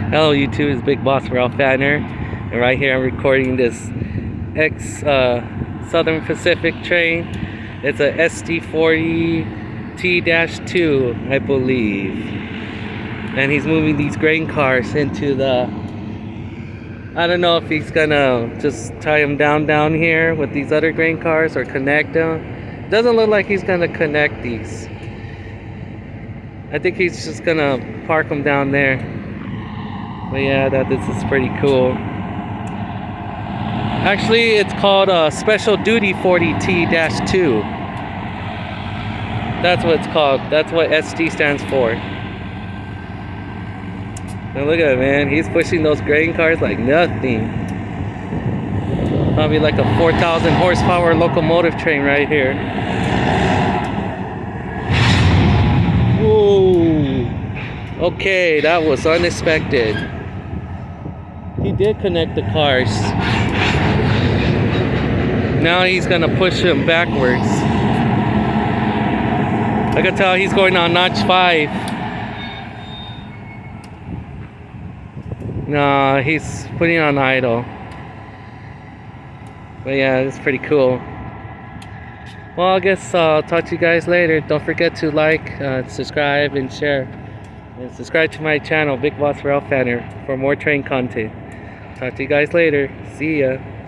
Hello YouTube, it's Big Boss Railfanner, and right here I'm recording this Southern Pacific train. It's a SD40T-2, I believe, and he's moving these grain cars into the, I don't know if he's gonna just tie them down here with these other grain cars or connect them. Doesn't look like he's gonna connect these. I think he's just gonna park them down there. But yeah, this is pretty cool. Actually, it's called Special Duty 40T-2. That's what it's called. That's what SD stands for. And look at it, man. He's pushing those grain cars like nothing. Probably like a 4,000 horsepower locomotive train right here. Whoa. Okay, that was unexpected. He did connect the cars. Now he's gonna push them backwards. I can tell he's going on notch 5. No, he's putting on idle. But yeah, it's pretty cool. Well, I guess I'll talk to you guys later. Don't forget to like, subscribe, and share. And subscribe to my channel, Big Boss Railfanner, for more train content. Talk to you guys later. See ya.